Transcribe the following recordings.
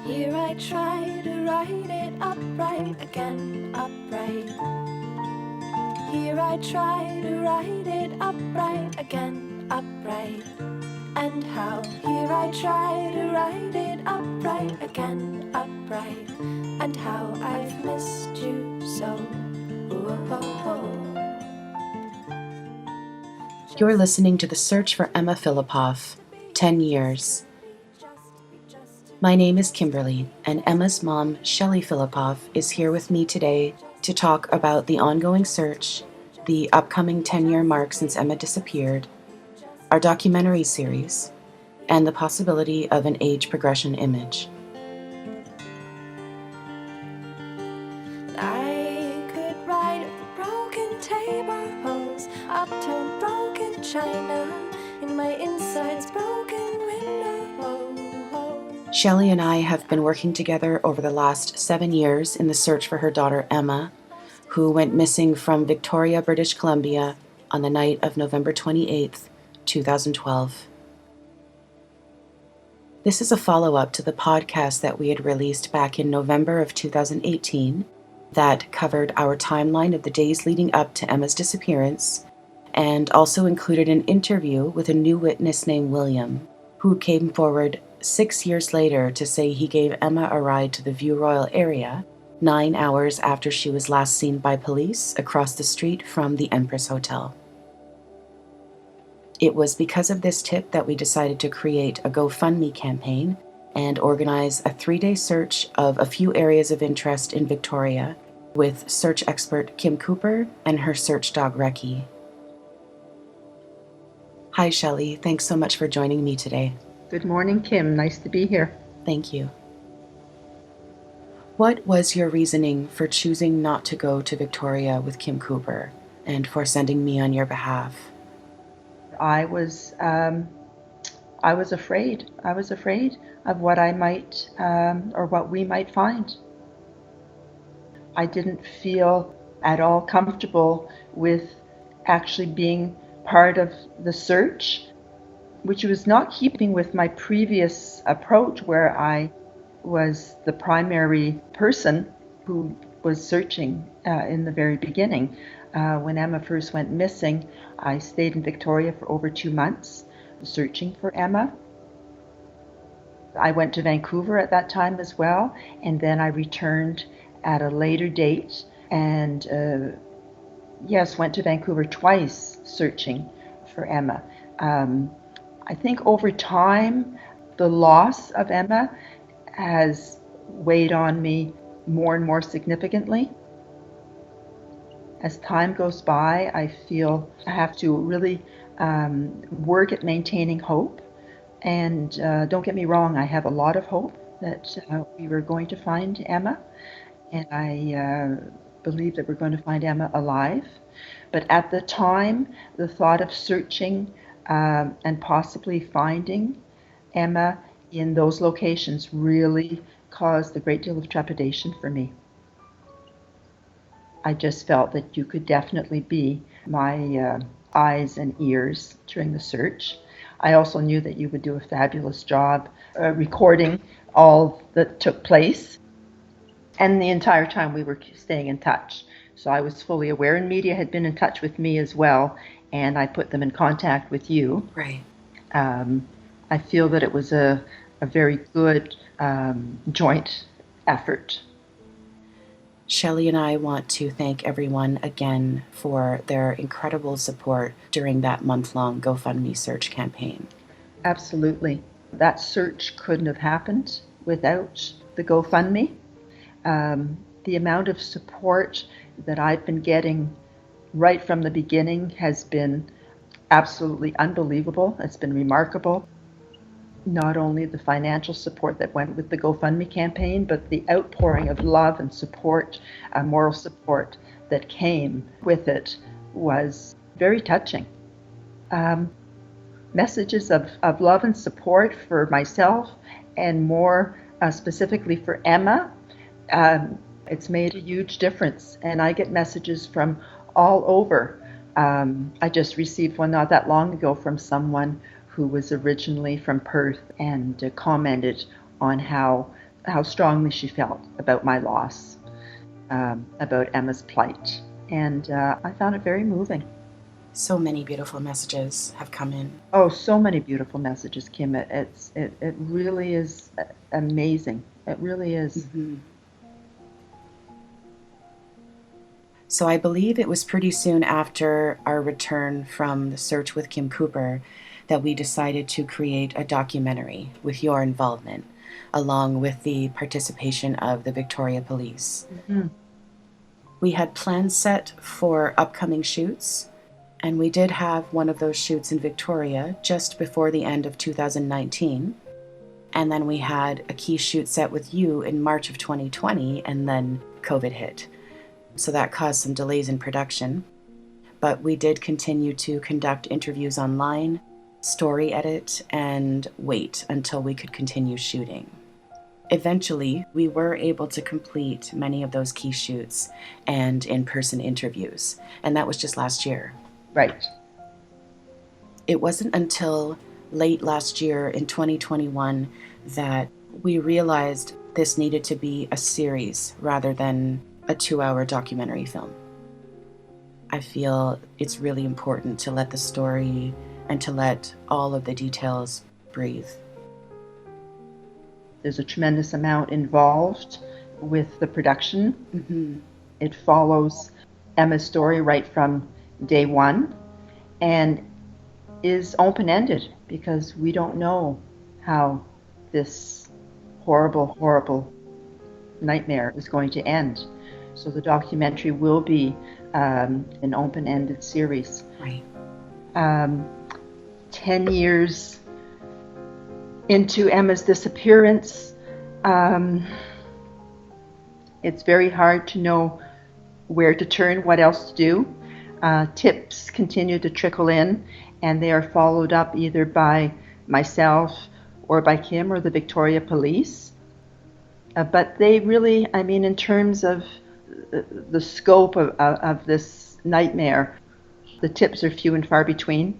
Here I try to write it upright again, upright. Here I try to write it upright again, upright. And how here I try to write it upright again, upright. And how I've missed you so. You're listening to The Search for Emma Fillipoff, 10 Years. My name is Kimberly, and Emma's mom, Shelley Fillipoff, is here with me today to talk about the ongoing search, the upcoming 10-year mark since Emma disappeared, our documentary series, and the possibility of an age progression image. I could write of the broken tables, upturned broken china, in my insides broken window. Shelley and I have been working together over the last 7 years in the search for her daughter Emma, who went missing from Victoria, British Columbia on the night of November 28th, 2012. This is a follow-up to the podcast that we had released back in November of 2018 that covered our timeline of the days leading up to Emma's disappearance and also included an interview with a new witness named William, who came forward 6 years later to say he gave Emma a ride to the View Royal area 9 hours after she was last seen by police across the street from the Empress Hotel. It was because of this tip that we decided to create a GoFundMe campaign and organize a 3-day search of a few areas of interest in Victoria with search expert Kim Cooper and her search dog Reki. Hi Shelley, thanks so much for joining me today. Good morning, Kim. Nice to be here. Thank you. What was your reasoning for choosing not to go to Victoria with Kim Cooper and for sending me on your behalf? I was afraid. I was afraid of what I might or what we might find. I didn't feel at all comfortable with actually being part of the search, which was not keeping with my previous approach where I was the primary person who was searching in the very beginning. When Emma first went missing, I stayed in Victoria for over 2 months searching for Emma. I went to Vancouver at that time as well, and then I returned at a later date and went to Vancouver twice searching for Emma. I think over time, the loss of Emma has weighed on me more and more significantly. As time goes by, I feel I have to really work at maintaining hope. And don't get me wrong, I have a lot of hope that we were going to find Emma. And I believe that we're going to find Emma alive. But at the time, the thought of searching and possibly finding Emma in those locations really caused a great deal of trepidation for me. I just felt that you could definitely be my eyes and ears during the search. I also knew that you would do a fabulous job recording all that took place. And the entire time we were staying in touch. So I was fully aware, and media had been in touch with me as well, and I put them in contact with you. Right. I feel that it was a very good joint effort. Shelley and I want to thank everyone again for their incredible support during that month-long GoFundMe search campaign. Absolutely. That search couldn't have happened without the GoFundMe. The amount of support that I've been getting right from the beginning has been absolutely unbelievable. It's been remarkable. Not only the financial support that went with the GoFundMe campaign, but the outpouring of love and support, moral support that came with it was very touching. Messages of love and support for myself and more specifically for Emma. It's made a huge difference, and I get messages from all over. I just received one not that long ago from someone who was originally from Perth and commented on how how strongly she felt about my loss, about Emma's plight. And I found it very moving. So many beautiful messages have come in. Oh, so many beautiful messages, Kim. It really is amazing. It really is. Mm-hmm. So I believe it was pretty soon after our return from the search with Kim Cooper that we decided to create a documentary with your involvement, along with the participation of the Victoria Police. Mm-hmm. We had plans set for upcoming shoots, and we did have one of those shoots in Victoria just before the end of 2019. And then we had a key shoot set with you in March of 2020, and then COVID hit. So that caused some delays in production. But we did continue to conduct interviews online, story edit, and wait until we could continue shooting. Eventually, we were able to complete many of those key shoots and in-person interviews, and that was just last year. Right. It wasn't until late last year in 2021 that we realized this needed to be a series rather than a 2-hour documentary film. I feel it's really important to let the story and to let all of the details breathe. There's a tremendous amount involved with the production. Mm-hmm. It follows Emma's story right from day one and is open-ended because we don't know how this horrible, horrible nightmare is going to end. So the documentary will be an open-ended series. Right. 10 years into Emma's disappearance, it's very hard to know where to turn, what else to do. Tips continue to trickle in, and they are followed up either by myself or by Kim or the Victoria Police. But they really, I mean, in terms of the scope of this nightmare, the tips are few and far between.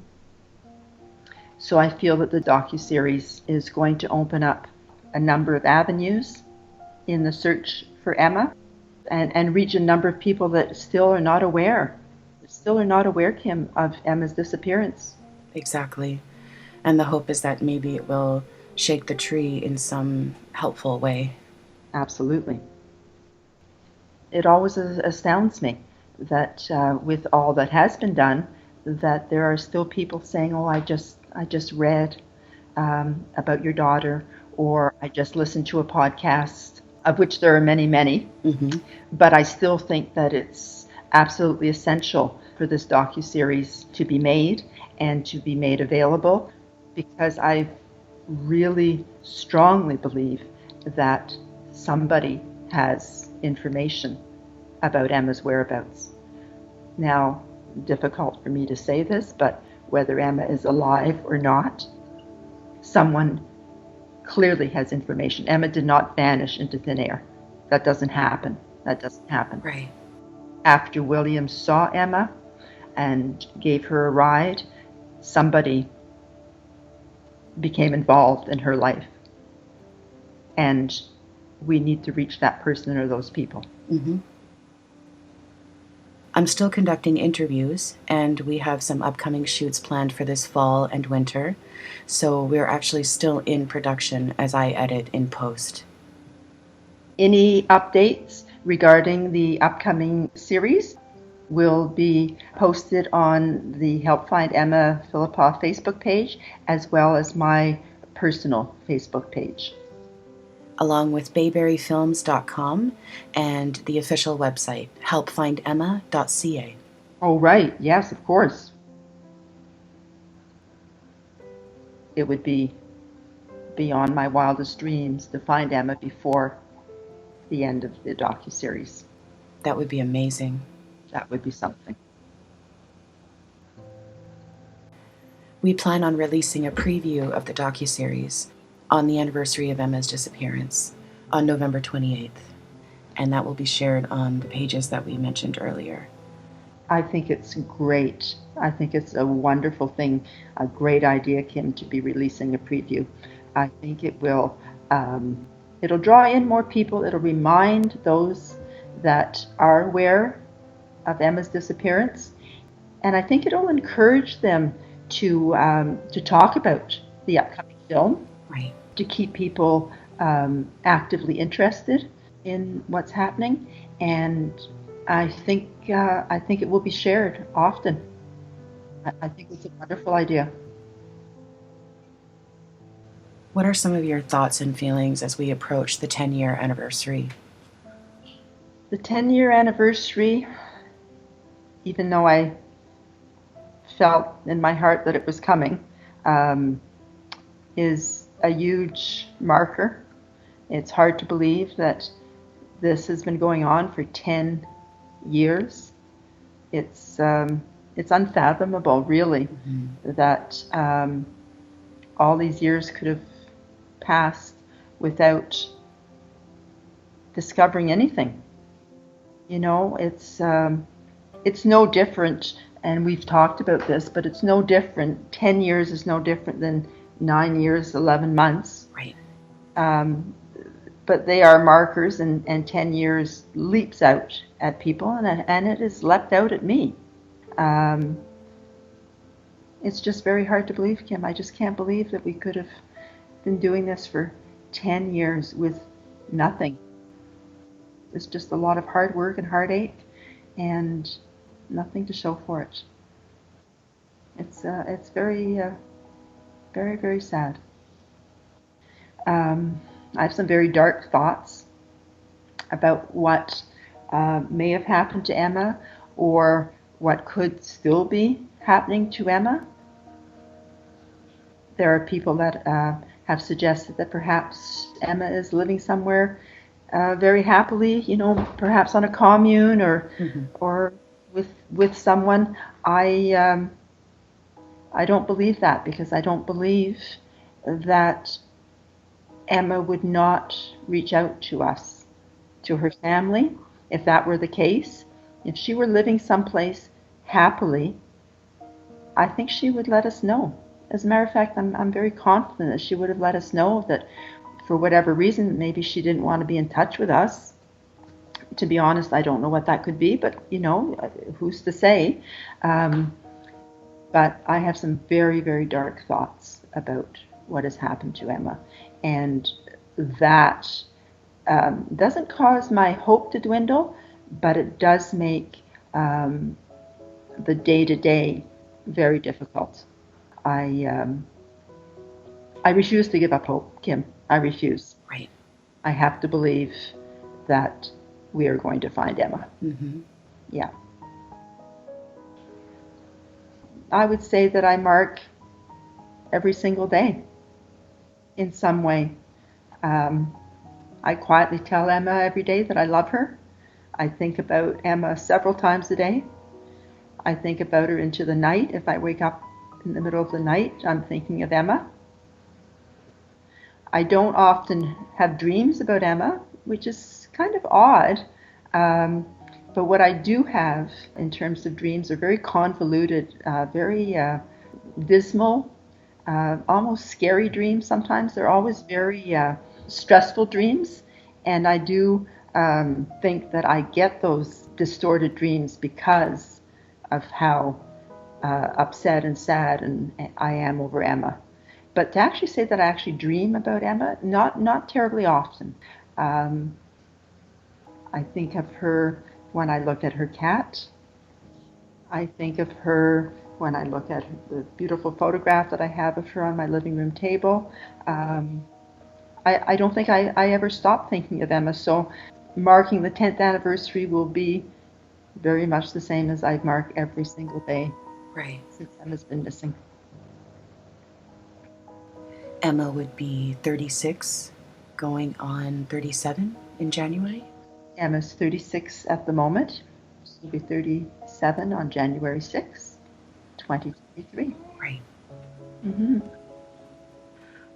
So I feel that the docuseries is going to open up a number of avenues in the search for Emma and reach a number of people that still are not aware, Kim, of Emma's disappearance. Exactly. And the hope is that maybe it will shake the tree in some helpful way. Absolutely. It always astounds me that with all that has been done, that there are still people saying, "Oh, I just read about your daughter," or "I just listened to a podcast," of which there are many, many. Mm-hmm. But I still think that it's absolutely essential for this docuseries to be made and to be made available, because I really strongly believe that somebody has information about Emma's whereabouts. Now, difficult for me to say this, but whether Emma is alive or not, someone clearly has information. Emma did not vanish into thin air. That doesn't happen. Right. After William saw Emma and gave her a ride, somebody became involved in her life. And we need to reach that person or those people. Mm-hmm. I'm still conducting interviews, and we have some upcoming shoots planned for this fall and winter. So we're actually still in production as I edit in post. Any updates regarding the upcoming series will be posted on the Help Find Emma Fillipoff Facebook page, as well as my personal Facebook page, along with bayberryfilms.com and the official website, helpfindemma.ca. Oh, right. Yes, of course. It would be beyond my wildest dreams to find Emma before the end of the docuseries. That would be amazing. That would be something. We plan on releasing a preview of the docuseries on the anniversary of Emma's disappearance on November 28th, and that will be shared on the pages that we mentioned earlier. I think it's great. I think it's a wonderful thing, a great idea, Kim, to be releasing a preview. I think it will It'll draw in more people. It'll remind those that are aware of Emma's disappearance, and I think it'll encourage them to talk about the upcoming film, Right. to keep people actively interested in what's happening, and I think it will be shared often. I think it's a wonderful idea. What are some of your thoughts and feelings as we approach the 10-year anniversary? The 10-year anniversary, even though I felt in my heart that it was coming, is a huge marker. It's hard to believe that this has been going on for 10 years. It's unfathomable, really, that all these years could have passed without discovering anything. You know, it's no different, and we've talked about this, but it's no different. 10 years is no different than 9 years, 11 months. Right. But they are markers, and 10 years leaps out at people, and it has leapt out at me. It's just very hard to believe, Kim. I just can't believe that we could have been doing this for 10 years with nothing. It's just a lot of hard work and heartache, and nothing to show for it. It's very, very, very sad. I have some very dark thoughts about what may have happened to Emma, or what could still be happening to Emma. There are people that have suggested that perhaps Emma is living somewhere very happily, you know, perhaps on a commune, or with someone. I don't believe that, because I don't believe that Emma would not reach out to us, to her family, if that were the case. If she were living someplace happily, I think she would let us know. As a matter of fact, I'm very confident that she would have let us know that for whatever reason, maybe she didn't want to be in touch with us. To be honest, I don't know what that could be, but you know, who's to say? But I have some very, very dark thoughts about what has happened to Emma, and that doesn't cause my hope to dwindle, but it does make the day-to-day very difficult. I refuse to give up hope, Kim. I refuse. Right. I have to believe that we are going to find Emma. Yeah. I would say that I mark every single day in some way. I quietly tell Emma every day that I love her. I think about Emma several times a day. I think about her into the night. If I wake up in the middle of the night, I'm thinking of Emma. I don't often have dreams about Emma, which is kind of odd. But what I do have in terms of dreams are very convoluted, very dismal, almost scary dreams sometimes. They're always very stressful dreams. And I do think that I get those distorted dreams because of how upset and sad and I am over Emma. But to actually say that I actually dream about Emma, not terribly often. I think of her when I look at her cat. I think of her when I look at the beautiful photograph that I have of her on my living room table. I don't think I ever stop thinking of Emma. So marking the 10th anniversary will be very much the same as I mark every single day Right. since Emma's been missing. Emma would be 36, going on 37 in January. Emma's 36 at the moment. She'll be 37 on January 6th, 2023. Right. Mm-hmm.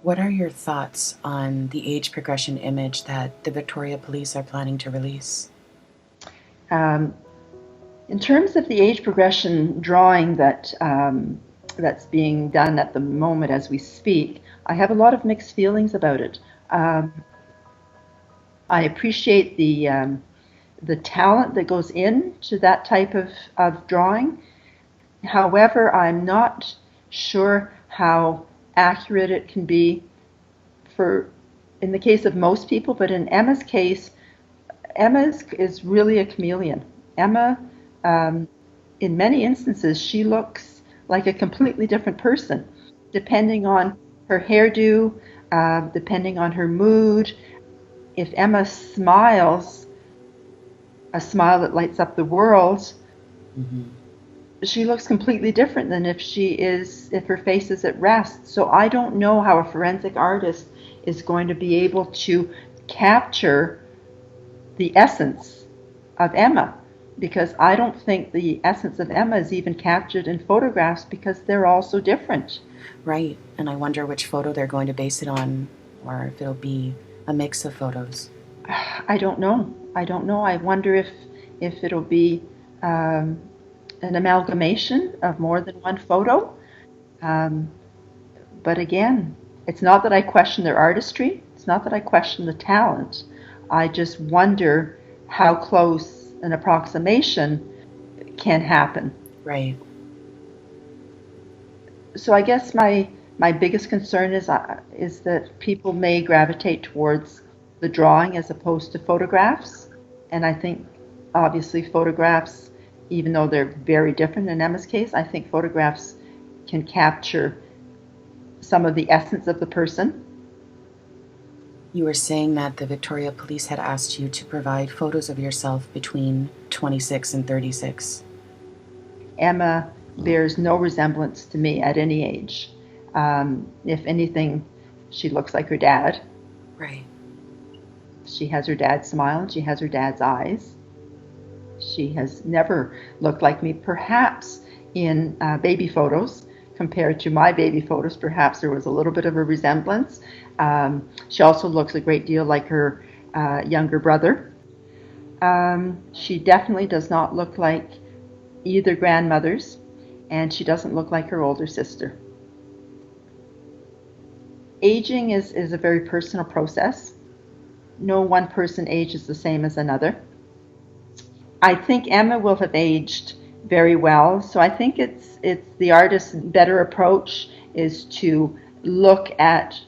What are your thoughts on the age progression image that the Victoria Police are planning to release? In terms of the age progression drawing that's being done at the moment as we speak, I have a lot of mixed feelings about it. I appreciate the talent that goes into that type of drawing. However, I'm not sure how accurate it can be in the case of most people, but in Emma's case, Emma is really a chameleon. Emma, in many instances, she looks like a completely different person, depending on her hairdo, depending on her mood. If Emma smiles, a smile that lights up the world, she looks completely different than if her face is at rest. So I don't know how a forensic artist is going to be able to capture the essence of Emma, because I don't think the essence of Emma is even captured in photographs because they're all so different. Right, and I wonder which photo they're going to base it on, or if it'll be a mix of photos. I don't know. I wonder if it'll be an amalgamation of more than one photo. But again, it's not that I question their artistry. It's not that I question the talent. I just wonder how close an approximation can happen. Right. So I guess my biggest concern is that people may gravitate towards the drawing as opposed to photographs. And I think obviously photographs, even though they're very different in Emma's case, I think photographs can capture some of the essence of the person. You were saying that the Victoria Police had asked you to provide photos of yourself between 26 and 36. Emma bears no resemblance to me at any age. If anything, she looks like her dad. Right. She has her dad's smile and she has her dad's eyes. She has never looked like me, perhaps in baby photos. Compared to my baby photos, perhaps there was a little bit of a resemblance. She also looks a great deal like her younger brother. She definitely does not look like either grandmothers, and she doesn't look like her older sister. Aging is a very personal process. No one person ages the same as another. I think Emma will have aged very well, so I think it's the artist's better approach is to look at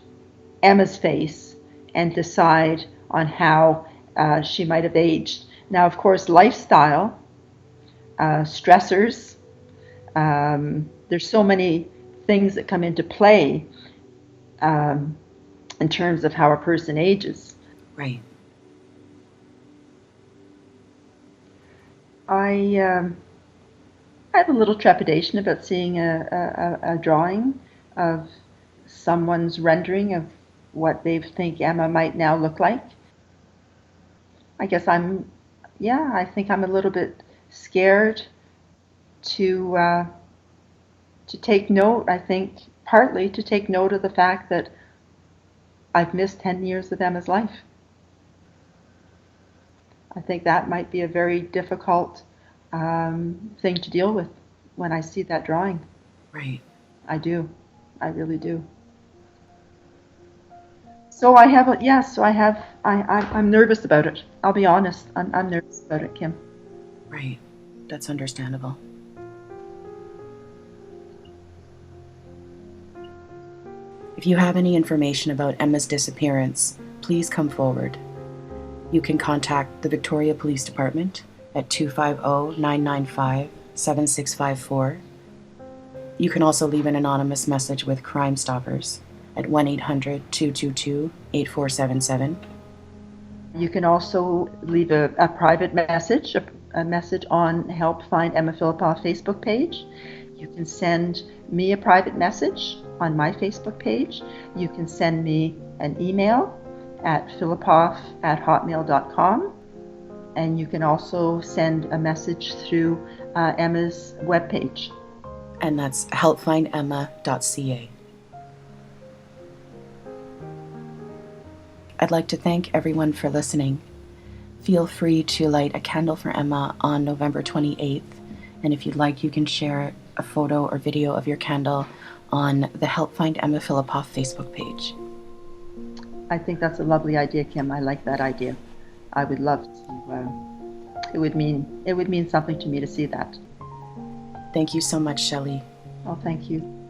Emma's face and decide on how she might have aged. Now, of course, lifestyle, stressors, there's so many things that come into play in terms of how a person ages. Right. I have a little trepidation about seeing a drawing of someone's rendering of what they think Emma might now look like. I guess I think I'm a little bit scared to take note. I think partly to take note of the fact that I've missed 10 years of Emma's life. I think that might be a very difficult thing to deal with when I see that drawing. Right. I do. I really do. So I'm nervous about it. I'll be honest. I'm nervous about it, Kim. Right. That's understandable. If you have any information about Emma's disappearance, please come forward. You can contact the Victoria Police Department at 250-995-7654. You can also leave an anonymous message with Crime Stoppers at 1-800-222-8477. You can also leave a private message, a message on Help Find Emma Fillipoff Facebook page. You can send me a private message on my Facebook page. You can send me an email at fillipoff@hotmail.com. And you can also send a message through Emma's webpage. And that's helpfindemma.ca. I'd like to thank everyone for listening. Feel free to light a candle for Emma on November 28th. And if you'd like, you can share a photo or video of your candle on the Help Find Emma Fillipoff Facebook page. I think that's a lovely idea, Kim. I like that idea. I would love to. It would mean something to me to see that. Thank you so much, Shelley. Oh, thank you.